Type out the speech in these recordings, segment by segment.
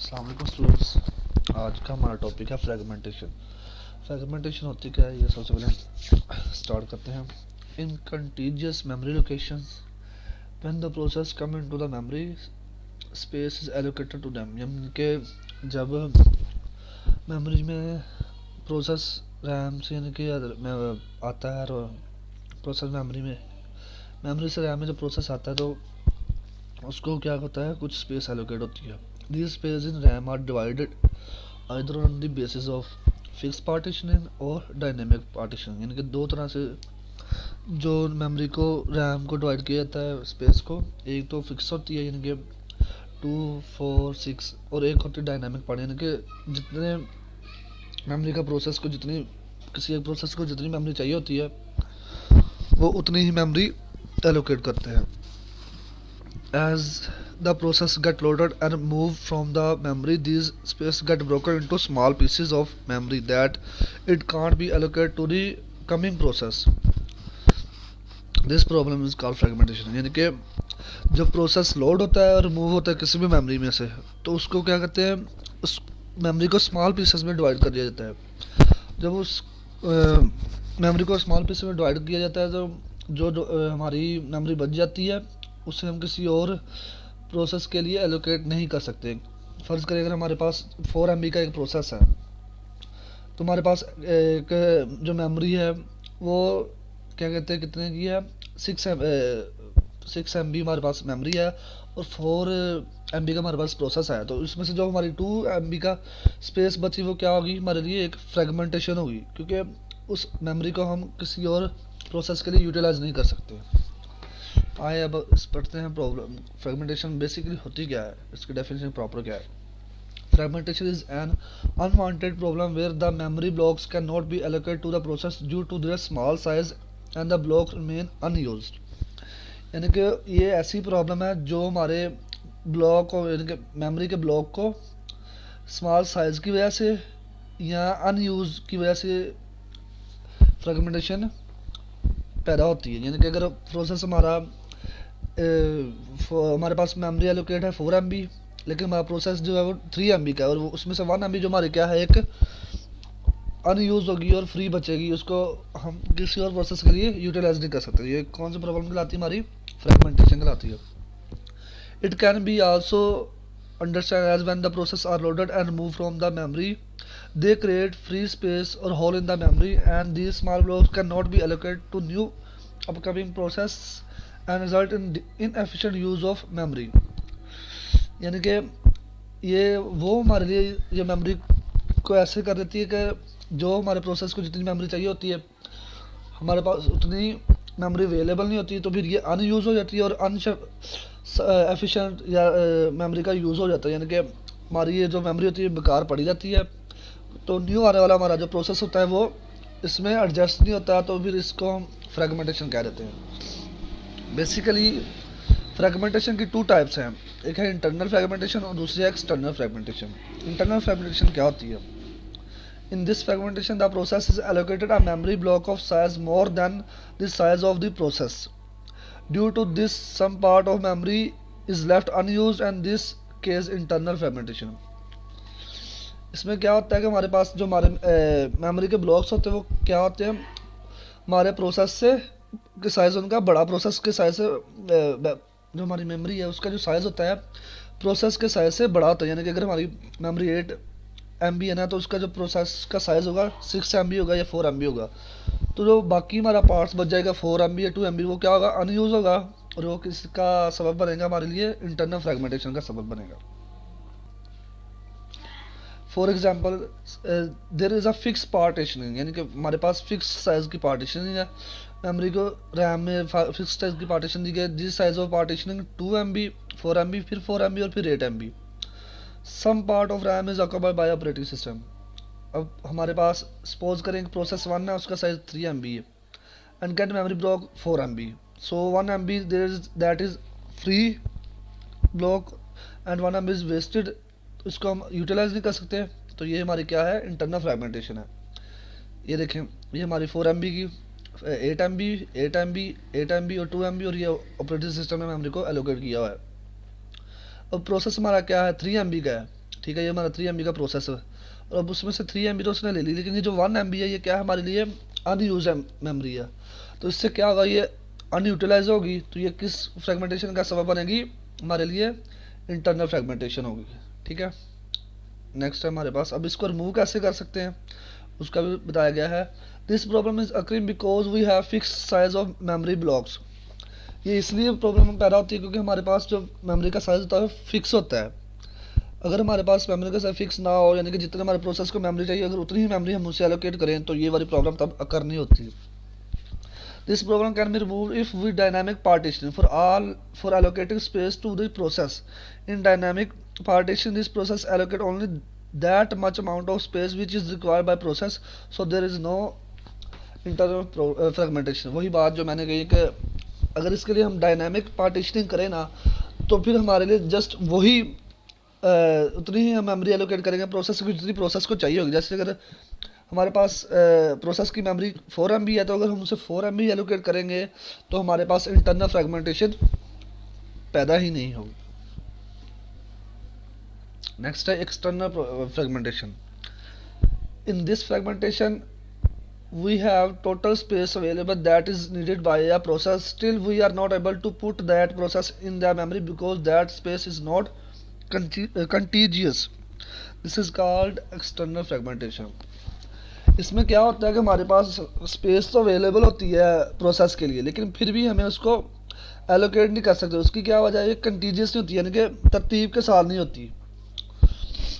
अस्सलाम वालेकुम स्टूडेंट्स। आज का हमारा टॉपिक है फ्रेगमेंटेशन। फ्रेगमेंटेशन होती क्या है, ये सबसे पहले स्टार्ट करते हैं। In contiguous memory locations when the process come into the memory space is allocated to them, यानी कि जब मेमोरी में प्रोसेस रैम से यानी कि आता है और प्रोसेस मेमोरी से रैम में जब प्रोसेस आता है तो उसको क्या होता है, कुछ स्पेस एलोकेट होती है। These spaces in RAM are divided either on the basis of fixed partitioning और dynamic partitioning, यानी कि दो तरह से जो मेमोरी को रैम को डिवाइड किया जाता है स्पेस को। एक तो फिक्स होती है यानी कि 2, 4, 6, और एक होती है डायनामिक पार्ट, यानी कि जितने मेमोरी का प्रोसेस को जितनी किसी एक प्रोसेस को जितनी मेमोरी चाहिए होती है वो उतनी ही मेमोरी एलोकेट करते हैं। As the process get loaded and moved from the memory, these space get broken into small pieces of memory that it can't be allocated to the coming process. This problem is called fragmentation, यानी कि जब process load होता है और move होता है किसी भी मेमोरी में से, तो उसको क्या कहते हैं, उस मेमोरी को स्मॉल पीसेस में डिवाइड कर दिया जाता है। जब उस मेमोरी को स्मॉल पीसेस में डिवाइड किया जाता है तो जो हमारी मेमोरी बच जाती है उससे हम किसी और प्रोसेस के लिए एलोकेट नहीं कर सकते। फ़र्ज़ करें अगर हमारे पास 4 MB का एक प्रोसेस है तो हमारे पास एक जो मेमोरी है वो क्या कहते हैं कितने की है, 6 MB हमारे पास मेमोरी है और 4 MB का हमारे पास प्रोसेस है। तो इसमें से जो हमारी 2 MB का स्पेस बची वो क्या होगी, हमारे लिए एक फ्रेगमेंटेशन होगी, क्योंकि उस मेमोरी को हम किसी और प्रोसेस के लिए यूटिलाइज नहीं कर सकते। आए अब पढ़ते हैं प्रॉब्लम। फ्रेगमेंटेशन बेसिकली होती क्या है, इसकी डेफिनेशन प्रॉपर क्या है। Fragmentation is an unwanted problem where the memory blocks can not be allocated to the process due to their small size and the blocks remain unused, यानी कि ये ऐसी प्रॉब्लम है जो हमारे ब्लॉक को यानी कि मेमोरी के ब्लॉक को स्मॉल साइज की वजह से या अनयूज की वजह से फ्रेगमेंटेशन पैदा होती है। यानी कि अगर प्रोसेस हमारे पास मेमोरी एलोकेट है 4 MB, लेकिन हमारा प्रोसेस जो है वो 3 MB का है और वो उसमें से 1 MB जो हमारी क्या है एक अनयूज होगी और फ्री बचेगी, उसको हम किसी और प्रोसेस के लिए यूटिलाइज नहीं कर सकते। ये कौन सी प्रॉब्लम कहलाती है, हमारी फ्रेगमेंटेशन कहलाती है। It can be also understand as when the process are loaded and moved from the memory, they create free space or hole in the memory, and these small blocks cannot be allocated to new upcoming process and result in inefficient use of memory। यानी कि ये वो हमारे लिए ये memory को ऐसे कर देती है कि जो हमारे प्रोसेस को जितनी मेमोरी चाहिए होती है हमारे पास उतनी मेमोरी अवेलेबल नहीं होती, तो फिर ये अनयूज़ हो जाती है और एफिशिएंट या मेमोरी का यूज़ हो जाता है, यानी कि हमारी ये जो मेमोरी होती है बेकार पड़ी जाती है। तो न्यू आने वाला हमारा जो प्रोसेस होता है वो इसमें एडजस्ट नहीं होता, तो फिर इसको हम फ्रेगमेंटेशन कह देते हैं। बेसिकली फ्रेगमेंटेशन की 2 टाइप्स हैं, एक है इंटरनल फ्रेगमेंटेशन और दूसरी है एक्सटर्नल फ्रेगमेंटेशन। इंटरनल फ्रेगमेंटेशन क्या होती है, in this fragmentation the process is allocated a memory block of size more than the size of the process. Due to this some part of memory is left unused and this case internal fragmentation। इसमें क्या होता है कि हमारे पास जो हमारे memory के blocks होते हैं वो क्या होते हैं, हमारे प्रोसेस से के साइज़ उनका बड़ा प्रोसेस के साइज़ से जो हमारी मेमोरी है उसका जो साइज़ होता है प्रोसेस के साइज़ से बड़ा होता है। यानी कि अगर हमारी मेमोरी 8 MB है ना तो उसका जो प्रोसेस का साइज़ होगा 6 MB होगा या 4 MB होगा, तो जो बाकी हमारा पार्ट्स बच जाएगा 4 MB या 2 MB वो क्या होगा, अनयूज़ होगा, और वो किसका सबब बनेगा, हमारे लिए इंटरनल फ्रेगमेंटेशन का सबब बनेगा। For example there is a fix partitioning, यानी कि हमारे पास फिक्स साइज़ की पार्टीशनिंग है, मेमोरी को रैम में फिक्स साइज़ की पार्टीशन दी गई, जिस size of partitioning 2 MB 4 MB फिर 4 MB और फिर 8 MB। Some part of RAM is occupied by operating system. अब हमारे पास सपोज करें कि प्रोसेस 1 है उसका साइज 3 MB है and get memory block 4 MB, so 1 MB there is that is free block and 1 MB is wasted, इसको हम utilise नहीं कर सकते। तो ये हमारी क्या है, इंटरनल फ्रेगमेंटेशन है। ये देखें ये हमारी 4 MB की 8 MB 8 MB 8 MB और 2 MB और ये ऑपरेटिंग सिस्टम ने मेमोरी को एलोकेट किया हुआ है। अब प्रोसेस हमारा क्या है 3 MB का है, ठीक है, ये हमारा 3 MB का प्रोसेस है, और अब उसमें से 3 MB तो उसने ले ली, लेकिन ये जो 1 MB है ये क्या है हमारे लिए, अनयूज मेमोरी है। तो इससे क्या होगा, ये अनयूटिलाइज होगी, तो ये किस फ्रेगमेंटेशन का सबब बनेगी हमारे लिए, इंटरनल फ्रेगमेंटेशन होगी। ठीक है, नेक्स्ट है हमारे पास, अब इसको रिमूव कैसे कर सकते हैं उसका भी बताया गया है। This problem is occurring because we have fix size of memory blocks. ये इसलिए प्रॉब्लम पैदा होती है क्योंकि हमारे पास जो मेमोरी का साइज होता है फिक्स होता है। अगर हमारे पास मेमोरी का साइज फिक्स ना हो, यानी कि जितने हमारे प्रोसेस को मेमोरी चाहिए अगर उतनी ही मेमोरी हम उसे एलोकेट करें, तो ये वाली प्रॉब्लम तब अकर नहीं होती है। This problem can be remove if we dynamic partition for allocating space to the process. In dynamic partition this process allocate only that much amount of space which is required by process, so there is no internal fragmentation। वही बात जो मैंने कही कि अगर इसके लिए हम डायनामिक पार्टीशनिंग करें ना, तो फिर हमारे लिए जस्ट वही उतनी ही हम मेमोरी एलोकेट करेंगे प्रोसेस की जितनी प्रोसेस को चाहिए होगी। जैसे अगर हमारे पास प्रोसेस की मेमोरी 4 MB है, तो अगर हम उसे 4 MB एलोकेट करेंगे तो हमारे पास इंटरनल फ्रेगमेंटेशन पैदा ही नहीं होगी। नेक्स्ट है external fragmentation. In this fragmentation we have total space available that is needed by a process, still we are not able to put that process in the memory because that space is not contiguous। this is called external fragmentation। इसमें क्या होता है कि हमारे पास space तो available होती है process के लिए, लेकिन फिर भी हमें उसको एलोकेट नहीं कर सकते। उसकी क्या वजह है, कंटीजियस नहीं होती, यानी कि तरतीब के साथ नहीं होती।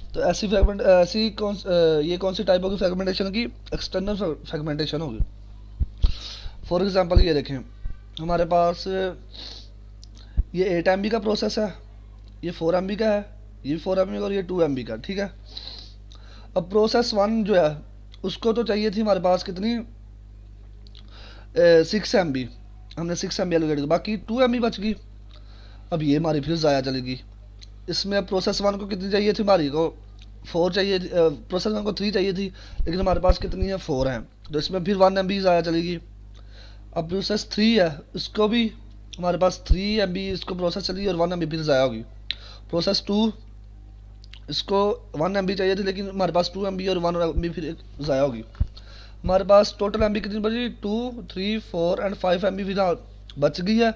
तो ये कौन सी टाइप होगी फ्रेगमेंटेशन की, एक्सटर्नल फ्रेगमेंटेशन होगी। फॉर एग्जांपल ये देखें, हमारे पास ये 8 MB का प्रोसेस है, ये 4 MB का है, ये 4 MB का और ये 2 MB का। ठीक है, अब प्रोसेस 1 जो है उसको तो चाहिए थी हमारे पास कितनी, 6 MB, हमने 6 MB एलोकेट किया, बाकी 2 MB बच गई। अब ये हमारी फिर ज़ाया चलेगी। इसमें प्रोसेस 1 को कितनी चाहिए थी, हमारी को 4 चाहिए, प्रोसेस 1 को 3 चाहिए थी, लेकिन हमारे पास कितनी है, 4 है, तो इसमें फिर 1 MB ज़ाया चलेगी। अब प्रोसेस 3 है, इसको भी हमारे पास 3 MB इसको प्रोसेस चली और 1 MB फिर ज़ाया होगी। प्रोसेस 2 इसको 1 MB चाहिए थी, लेकिन हमारे पास 2 MB और 1 MB फिर ज़ाया होगी। हमारे पास टोटल MB कितनी बची, 2, 3, 4 एंड 5 MB फिर बच गई है,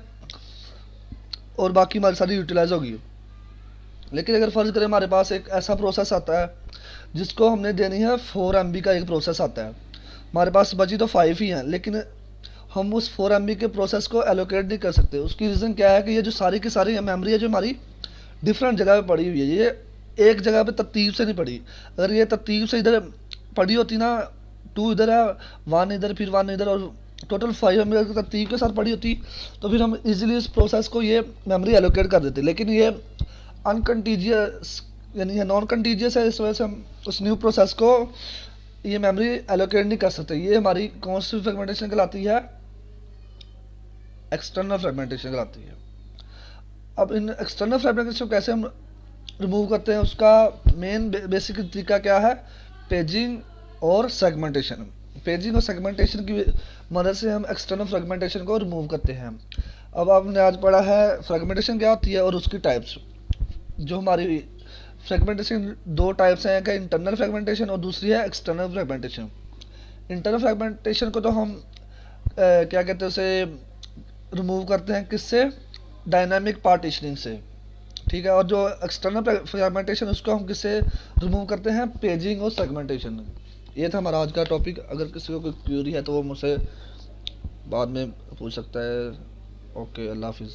और बाकी हमारी सारी यूटिलाइज होगी। लेकिन अगर फ़र्ज़ करें हमारे पास एक ऐसा प्रोसेस आता है जिसको हमने देनी है 4 MB का एक प्रोसेस आता है, हमारे पास बची तो 5 ही हैं, लेकिन हम उस 4 MB के प्रोसेस को एलोकेट नहीं कर सकते। उसकी रीज़न क्या है कि ये जो सारी की सारी मेमोरी है जो हमारी डिफरेंट जगह पे पड़ी हुई है, ये एक जगह पे तरतीब से नहीं पड़ी। अगर ये तरतीब से इधर पड़ी होती ना, 2 इधर है, 1 इधर, फिर 1 इधर, और टोटल 5 MB तरतीब के साथ पड़ी होती, तो फिर हम इजीली इस प्रोसेस को ये मेमोरी एलोकेट कर देते। लेकिन ये अनकंटीजियस यानी है नॉन कंटीजियस है, इस वजह से हम उस न्यू प्रोसेस को ये मेमोरी एलोकेट नहीं कर सकते। ये हमारी कौन सी फ्रेगमेंटेशन कहलाती है, एक्सटर्नल फ्रेगमेंटेशन कहलाती है। अब इन एक्सटर्नल फ्रेगमेंटेशन को कैसे हम रिमूव करते हैं, उसका मेन बेसिक तरीका क्या है, पेजिंग और सेगमेंटेशन। पेजिंग और सेगमेंटेशन की मदद से हम एक्सटर्नल फ्रेगमेंटेशन को रिमूव करते हैं। अब आपने आज पढ़ा है फ्रेगमेंटेशन क्या होती है और उसकी टाइप्स। जो हमारी फ्रेगमेंटेशन 2 टाइप्स हैं, एक इंटरनल फ्रेगमेंटेशन और दूसरी है एक्सटर्नल फ्रेगमेंटेशन। इंटरनल फ्रेगमेंटेशन को तो हम क्या कहते हैं, उसे रिमूव करते हैं किससे, डायनामिक पार्टीशनिंग से। ठीक है, और जो एक्सटर्नल फ्रेगमेंटेशन उसको हम किससे रिमूव करते हैं, पेजिंग और सेगमेंटेशन। ये था हमारा आज का टॉपिक। अगर किसी को कोई क्वेरी है तो वो मुझसे बाद में पूछ सकता है। ओके, अल्लाह हाफिज़।